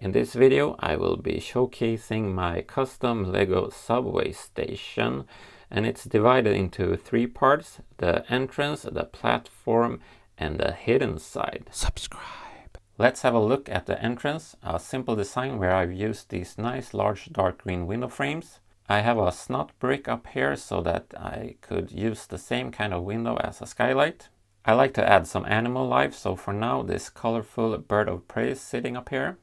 In this video I will be showcasing my custom Lego subway station, and it's divided into 3 parts: the entrance, the platform, and the hidden side. Subscribe! Let's have a look at the entrance, a simple design where I've used these nice large dark green window frames. I have a snot brick up here so that I could use the same kind of window as a skylight. I like to add some animal life, so for now this colorful bird of prey is sitting up here.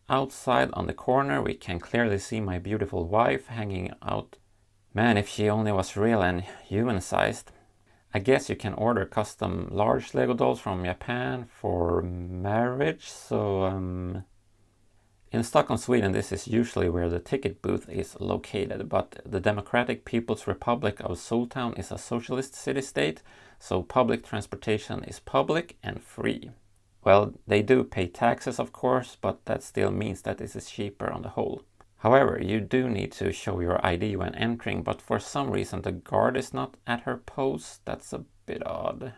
Outside on the corner we can clearly see my beautiful wife hanging out. Man, if she only was real and human-sized. I guess you can order custom large Lego dolls from Japan for marriage, so in Stockholm, Sweden, this is usually where the ticket booth is located, but the Democratic People's Republic of Soltown is a socialist city-state, so public transportation is public and free. Well, they do pay taxes, of course, but that still means that this is cheaper on the whole. However, you do need to show your ID when entering, but for some reason the guard is not at her post. That's a bit odd.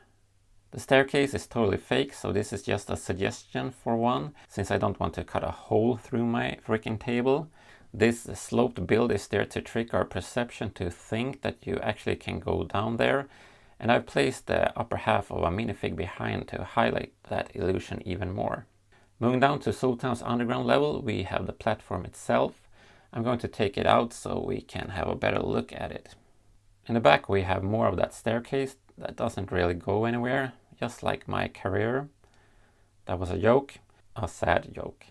The staircase is totally fake, so this is just a suggestion for one, since I don't want to cut a hole through my freaking table. This sloped build is there to trick our perception to think that you actually can go down there, and I've placed the upper half of a minifig behind to highlight that illusion even more. Moving down to Soltown's underground level, we have the platform itself. I'm going to take it out so we can have a better look at it. In the back we have more of that staircase that doesn't really go anywhere, just like my career. That was a joke, a sad joke.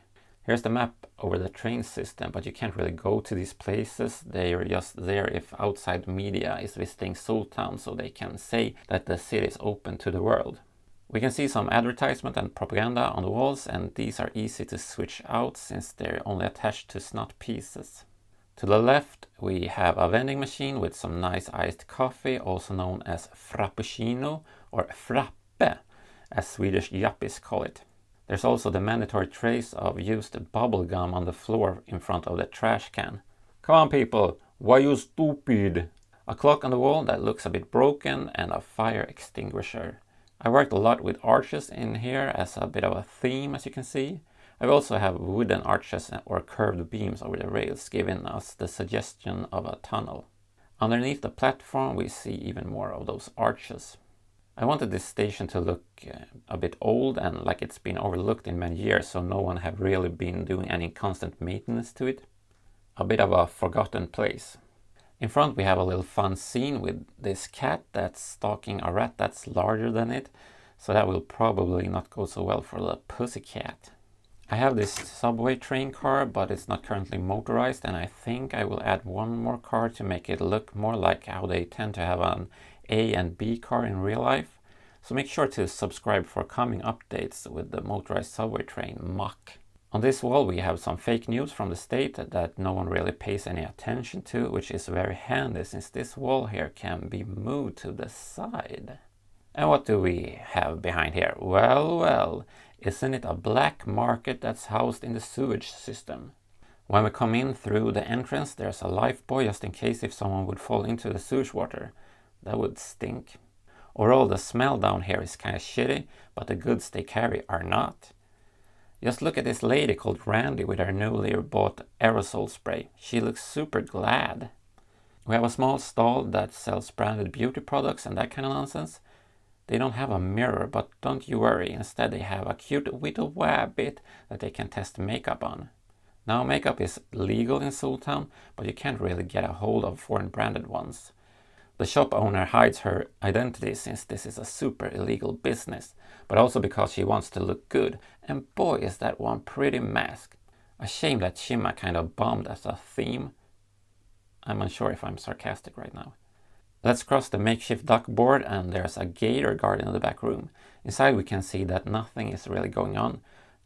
Here's the map over the train system, but you can't really go to these places. They are just there if outside media is visiting Soltown, so they can say that the city is open to the world. We can see some advertisement and propaganda on the walls, and these are easy to switch out since they're only attached to snot pieces. To the left we have a vending machine with some nice iced coffee, also known as frappuccino or frappe, as Swedish yuppies call it. There's also the mandatory trays of used bubble gum on the floor in front of the trash can. Come on people, why you stupid? A clock on the wall that looks a bit broken, and a fire extinguisher. I worked a lot with arches in here as a bit of a theme, as you can see. I also have wooden arches or curved beams over the rails, giving us the suggestion of a tunnel. Underneath the platform we see even more of those arches. I wanted this station to look a bit old and like it's been overlooked in many years, so no one have really been doing any constant maintenance to it. A bit of a forgotten place. In front we have a little fun scene with this cat that's stalking a rat that's larger than it, so that will probably not go so well for the pussycat. I have this subway train car, but it's not currently motorized, and I think I will add one more car to make it look more like how they tend to have an A and B car in real life. So make sure to subscribe for coming updates with the motorized subway train MOC. On this wall we have some fake news from the state that no one really pays any attention to, which is very handy since this wall here can be moved to the side. And what do we have behind here? Well, isn't it a black market that's housed in the sewage system? When we come in through the entrance there's a lifebuoy just in case if someone would fall into the sewage water. That would stink. Overall the smell down here is kinda shitty, but the goods they carry are not. Just look at this lady called Randy with her newly bought aerosol spray. She looks super glad. We have a small stall that sells branded beauty products and that kind of nonsense. They don't have a mirror, but don't you worry, instead they have a cute little wabbit that they can test makeup on. Now makeup is legal in Soltown, but you can't really get a hold of foreign branded ones. The shop owner hides her identity since this is a super illegal business, but also because she wants to look good, and boy is that one pretty mask. A shame that Shima kind of bombed as a theme. I'm unsure if I'm sarcastic right now. Let's cross the makeshift duck board, and there's a gator guard in the back room. Inside we can see that nothing is really going on.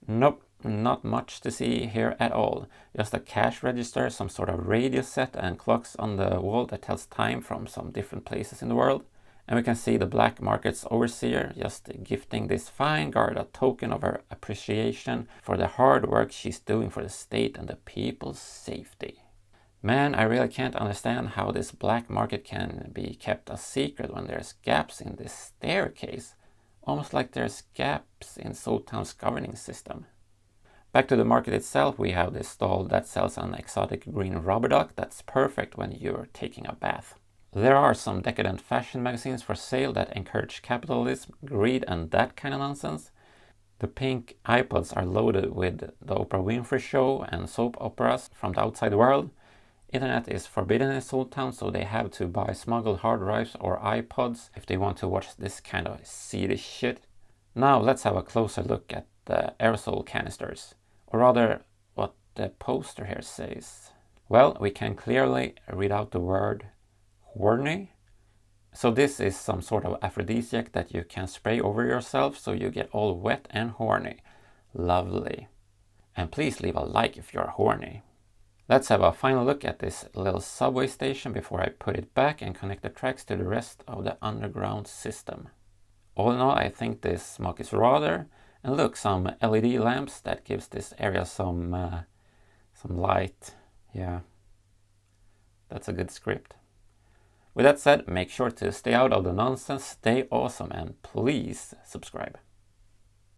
Nope, not much to see here at all. Just a cash register, some sort of radio set, and clocks on the wall that tells time from some different places in the world. And we can see the black market's overseer just gifting this fine guard a token of her appreciation for the hard work she's doing for the state and the people's safety. Man, I really can't understand how this black market can be kept a secret when there's gaps in this staircase. Almost like there's gaps in Soltown's governing system. Back to the market itself, we have this stall that sells an exotic green rubber duck that's perfect when you're taking a bath. There are some decadent fashion magazines for sale that encourage capitalism, greed, and that kind of nonsense. The pink iPods are loaded with the Oprah Winfrey Show and soap operas from the outside world. Internet is forbidden in Soul Town, so they have to buy smuggled hard drives or iPods if they want to watch this kind of seedy shit. Now let's have a closer look at the aerosol canisters, or rather what the poster here says. Well, we can clearly read out the word horny. So this is some sort of aphrodisiac that you can spray over yourself so you get all wet and horny. Lovely. And please leave a like if you're horny. Let's have a final look at this little subway station before I put it back and connect the tracks to the rest of the underground system. All in all, I think this MOC is rather, and look, some LED lamps that gives this area some light. Yeah, that's a good script. With that said, make sure to stay out of the nonsense, stay awesome, and please subscribe.